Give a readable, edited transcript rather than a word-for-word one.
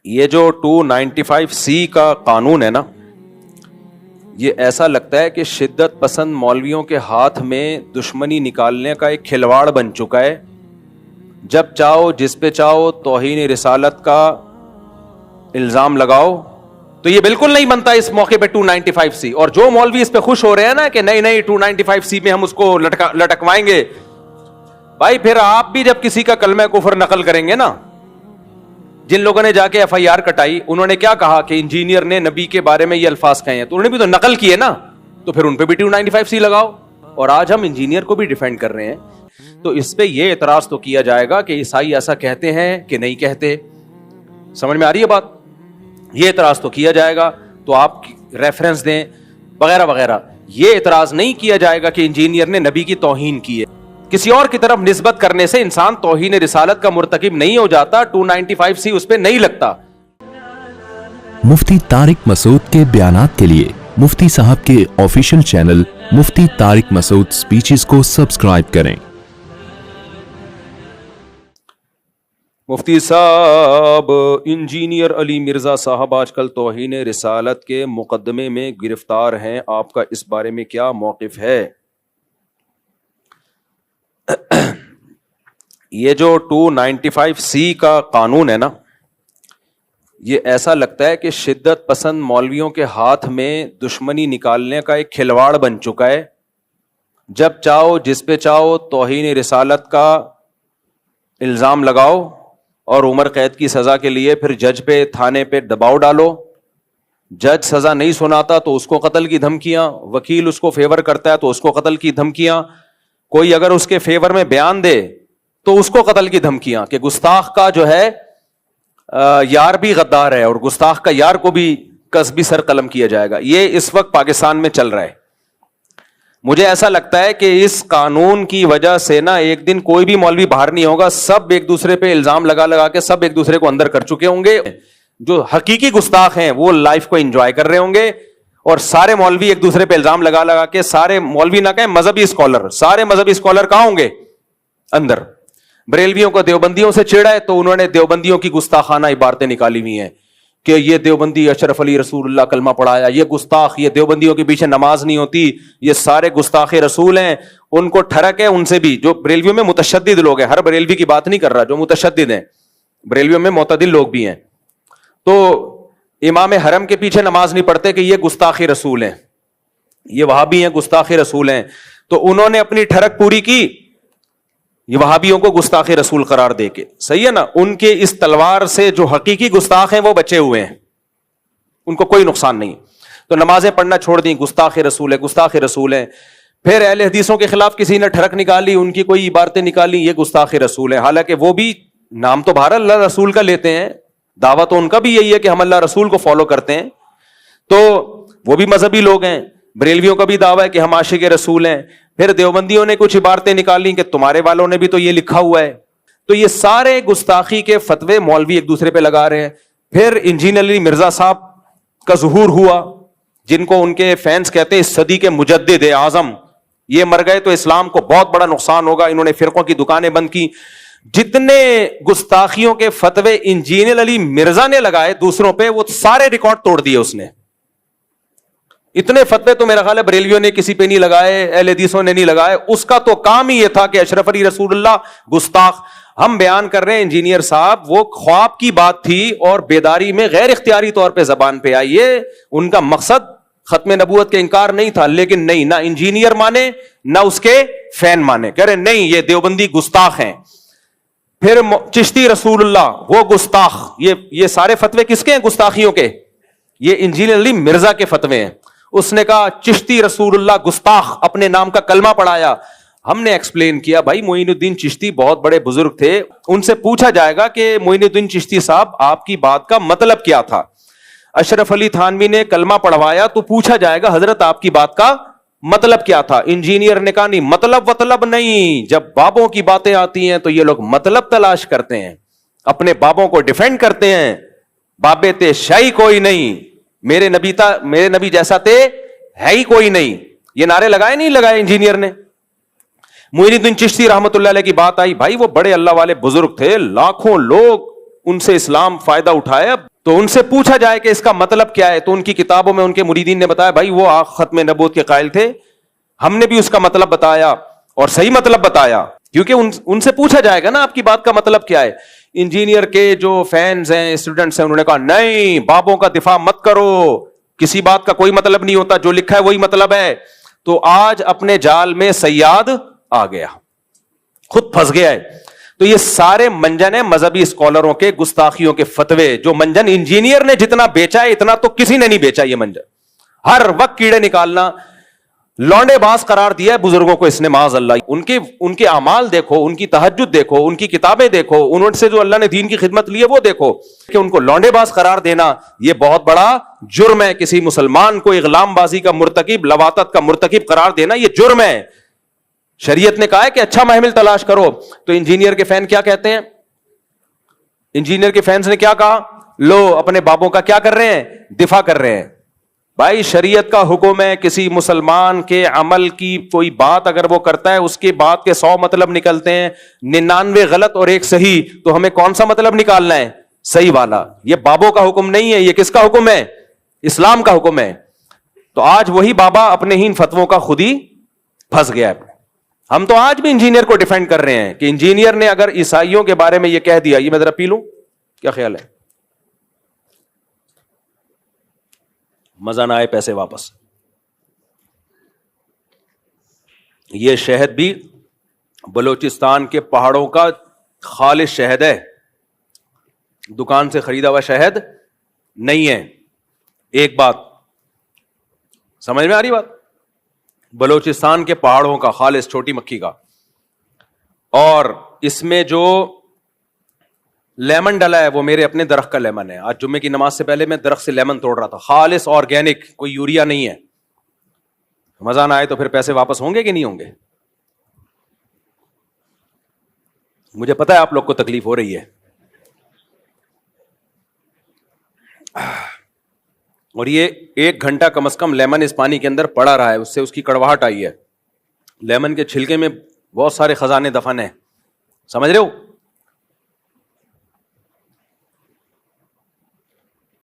یہ جو 295C کا قانون ہے نا، یہ ایسا لگتا ہے کہ شدت پسند مولویوں کے ہاتھ میں دشمنی نکالنے کا ایک کھلواڑ بن چکا ہے. جب چاہو جس پہ چاہو توہین رسالت کا الزام لگاؤ. تو یہ بالکل نہیں بنتا اس موقع پہ 295C. اور جو مولوی اس پہ خوش ہو رہے ہیں نا کہ نہیں 295C میں ہم اس کو لٹکوائیں گے، بھائی پھر آپ بھی جب کسی کا کلمہ کفر نقل کریں گے نا، جن لوگوں نے جا کے FIR کٹائی انہوں نے کیا کہا کہ انجینئر نے نبی کے بارے میں یہ الفاظ کہے ہیں، تو انہوں نے بھی تو نقل کیے نا، تو پھر ان پہ بھی 295C لگاؤ. اور آج ہم انجینئر کو بھی ڈیفینڈ کر رہے ہیں. تو اس پہ یہ اعتراض تو کیا جائے گا کہ عیسائی ایسا کہتے ہیں کہ نہیں کہتے. سمجھ میں آ رہی ہے بات؟ یہ اعتراض تو کیا جائے گا، تو آپ ریفرنس دیں وغیرہ وغیرہ. یہ اعتراض نہیں کیا جائے گا کہ انجینئر نے نبی کی توہین کی ہے. کسی اور کی طرف نسبت کرنے سے انسان توہین رسالت کا مرتکب نہیں ہو جاتا. 295C اس پہ نہیں لگتا. مفتی طارق مسعود کے بیانات کے لیے مفتی صاحب کے آفیشیل چینل مفتی طارق مسعود سپیچز کو سبسکرائب کریں. مفتی صاحب، انجینئر علی مرزا صاحب آج کل توہین رسالت کے مقدمے میں گرفتار ہیں، آپ کا اس بارے میں کیا موقف ہے؟ یہ جو 295C کا قانون ہے نا، یہ ایسا لگتا ہے کہ شدت پسند مولویوں کے ہاتھ میں دشمنی نکالنے کا ایک کھلواڑ بن چکا ہے. جب چاہو جس پہ چاہو توہین رسالت کا الزام لگاؤ اور عمر قید کی سزا کے لیے پھر جج پہ تھانے پہ دباؤ ڈالو. جج سزا نہیں سناتا تو اس کو قتل کی دھمکیاں، وکیل اس کو فیور کرتا ہے تو اس کو قتل کی دھمکیاں، کوئی اگر اس کے فیور میں بیان دے تو اس کو قتل کی دھمکیاں، کہ گستاخ کا جو ہے یار بھی غدار ہے اور گستاخ کا یار کو بھی قصبی سر قلم کیا جائے گا. یہ اس وقت پاکستان میں چل رہا ہے. مجھے ایسا لگتا ہے کہ اس قانون کی وجہ سے نا ایک دن کوئی بھی مولوی باہر نہیں ہوگا، سب ایک دوسرے پہ الزام لگا کے سب ایک دوسرے کو اندر کر چکے ہوں گے. جو حقیقی گستاخ ہیں وہ لائف کو انجوائے کر رہے ہوں گے، اور سارے مولوی ایک دوسرے پہ الزام لگا کے، سارے مولوی نہ کہیں مذہبی اسکالر، سارے مذہبی اسکالر کہاں ہوں گے؟ اندر. بریلویوں کو دیوبندیوں سے چڑھا ہے تو انہوں نے دیوبندیوں کی گستاخانہ عبارتیں نکالی ہوئی ہیں کہ یہ دیوبندی اشرف علی رسول اللہ کلمہ پڑھایا، یہ گستاخ، یہ دیوبندیوں کے پیچھے نماز نہیں ہوتی، یہ سارے گستاخ رسول ہیں. ان کو ٹھڑک ہے ان سے بھی. جو بریلویوں میں متشدد لوگ ہیں، ہر بریلوی کی بات نہیں کر رہا، جو متشدد ہیں بریلویوں میں معتدل لوگ بھی ہیں، تو امام حرم کے پیچھے نماز نہیں پڑھتے کہ یہ گستاخ رسول ہیں، یہ وہابی ہیں گستاخ رسول ہیں. تو انہوں نے اپنی ٹھڑک پوری کی یہ وہابیوں کو گستاخ رسول قرار دے کے. صحیح ہے نا؟ ان کے اس تلوار سے جو حقیقی گستاخ ہیں وہ بچے ہوئے ہیں، ان کو کوئی نقصان نہیں. تو نمازیں پڑھنا چھوڑ دیں، گستاخ رسول ہے گستاخ رسول ہیں. پھر اہل حدیثوں کے خلاف کسی نے ٹھڑک نکالی، ان کی کوئی عبارتیں نکالی، یہ گستاخ رسول ہے. حالانکہ وہ بھی نام تو بہر اللہ رسول کا لیتے ہیں، دعویٰ تو ان کا بھی یہی ہے کہ ہم اللہ رسول کو فالو کرتے ہیں، تو وہ بھی مذہبی لوگ ہیں. بریلویوں کا بھی دعویٰ ہے کہ ہم عاشق رسول ہیں. پھر دیوبندیوں نے کچھ عبارتیں نکالی کہ تمہارے والوں نے بھی تو یہ لکھا ہوا ہے. تو یہ سارے گستاخی کے فتوے مولوی ایک دوسرے پہ لگا رہے ہیں. پھر انجینئر علی مرزا صاحب کا ظہور ہوا، جن کو ان کے فینس کہتے ہیں اس صدی کے مجدد اعظم. یہ مر گئے تو اسلام کو بہت بڑا نقصان ہوگا. انہوں نے فرقوں کی دکانیں بند کی. جتنے گستاخیوں کے فتوے انجینئر علی مرزا نے لگائے دوسروں پہ، وہ سارے ریکارڈ توڑ دیے اس نے. اتنے فتوے تو میرا خیال ہے بریلویوں نے کسی پہ نہیں لگائے، اہل حدیثوں نے نہیں لگائے. اس کا تو کام ہی یہ تھا کہ اشرف علی رسول اللہ گستاخ. ہم بیان کر رہے ہیں انجینئر صاحب وہ خواب کی بات تھی اور بیداری میں غیر اختیاری طور پہ زبان پہ آئی. یہ ان کا مقصد ختم نبوت کے انکار نہیں تھا، لیکن نہیں، نہ انجینئر مانے نہ اس کے فین مانے، کہہ رہے نہیں یہ دیوبندی گستاخ ہیں. پھر چشتی رسول اللہ وہ گستاخ. یہ سارے فتوے کس کے ہیں گستاخیوں کے؟ یہ انجینئر علی مرزا کے فتوے ہیں. اس نے کہا چشتی رسول اللہ گستاخ، اپنے نام کا کلمہ پڑھایا. ہم نے ایکسپلین کیا بھائی معین الدین چشتی بہت بڑے بزرگ تھے، ان سے پوچھا جائے گا کہ معین الدین چشتی صاحب آپ کی بات کا مطلب کیا تھا. اشرف علی تھانوی نے کلمہ پڑھوایا تو پوچھا جائے گا حضرت آپ کی بات کا مطلب کیا تھا. انجینئر نے کہا نہیں، مطلب نہیں. جب بابوں کی باتیں آتی ہیں تو یہ لوگ مطلب تلاش کرتے ہیں، اپنے بابوں کو ڈیفینڈ کرتے ہیں. بابے تے شاہی کوئی نہیں، میرے نبی جیسا تے ہے ہی کوئی نہیں. یہ نعرے لگائے نہیں لگائے انجینئر نے. معین الدین چشتی رحمت اللہ علیہ کی بات آئی، بھائی وہ بڑے اللہ والے بزرگ تھے، لاکھوں لوگ ان سے اسلام فائدہ اٹھایا. تو ان سے پوچھا جائے کہ اس کا مطلب کیا ہے, تو ان کی کتابوں میں ان کے مریدین نے بتایا بھائی وہ ختم نبوت کے قائل تھے, ہم نے بھی اس کا مطلب بتایا اور صحیح مطلب بتایا, کیونکہ ان سے پوچھا جائے گا نا آپ کی بات کا مطلب کیا ہے. انجینئر کے جو فینز ہیں, اسٹوڈنٹس ہیں, انہوں نے کہا نہیں بابوں کا دفاع مت کرو, کسی بات کا کوئی مطلب نہیں ہوتا, جو لکھا ہے وہی مطلب ہے. تو آج اپنے جال میں صیاد آ گیا, خود پھنس گیا ہے. تو یہ سارے منجن ہیں مذہبی اسکالروں کے, گستاخیوں کے فتوے, جو منجن انجینئر نے جتنا بیچا ہے اتنا تو کسی نے نہیں بیچا. یہ منجن ہر وقت کیڑے نکالنا, لونڈے باز قرار دیا ہے بزرگوں کو اس نے معاذ اللہ. ان کے اعمال دیکھو, ان کی تہجد دیکھو, ان کی کتابیں دیکھو, انہوں سے جو اللہ نے دین کی خدمت لی ہے وہ دیکھو, کہ ان کو لونڈے باز قرار دینا یہ بہت بڑا جرم ہے. کسی مسلمان کو اغلام بازی کا مرتکب, لواطت کا مرتکب قرار دینا یہ جرم ہے. شریعت نے کہا ہے کہ اچھا محمل تلاش کرو. تو انجینئر کے فین کیا کہتے ہیں, انجینئر کے فینس نے کیا کہا, لو اپنے بابوں کا کیا کر رہے ہیں, دفاع کر رہے ہیں. بھائی شریعت کا حکم ہے, کسی مسلمان کے عمل کی کوئی بات اگر وہ کرتا ہے اس کی بات کے 100 مطلب نکلتے ہیں, 99 غلط اور 1 صحیح, تو ہمیں کون سا مطلب نکالنا ہے, صحیح والا. یہ بابوں کا حکم نہیں ہے, یہ کس کا حکم ہے, اسلام کا حکم ہے. تو آج وہی بابا اپنے ہی ان فتووں کا خود ہی پھنس گیا ہے. ہم تو آج بھی انجینئر کو ڈیفینڈ کر رہے ہیں کہ انجینئر نے اگر عیسائیوں کے بارے میں یہ کہہ دیا, یہ میں ذرا پی لوں, کیا خیال ہے, مزہ نہ آئے پیسے واپس. یہ شہد بھی بلوچستان کے پہاڑوں کا خالص شہد ہے, دکان سے خریدا ہوا شہد نہیں ہے. ایک بات سمجھ میں آ رہی بات, بلوچستان کے پہاڑوں کا خالص چھوٹی مکھی کا. اور اس میں جو لیمن ڈلا ہے وہ میرے اپنے درخت کا لیمن ہے. آج جمعے کی نماز سے پہلے میں درخت سے لیمن توڑ رہا تھا, خالص آرگینک, کوئی یوریا نہیں ہے. مزہ نہ آئے تو پھر پیسے واپس ہوں گے کہ نہیں ہوں گے. مجھے پتا ہے آپ لوگ کو تکلیف ہو رہی ہے, اور یہ 1 گھنٹہ کم از کم لیمن اس پانی کے اندر پڑا رہا ہے, اس سے اس کی کڑواہٹ آئی ہے. لیمن کے چھلکے میں بہت سارے خزانے دفن ہیں, سمجھ رہے ہو.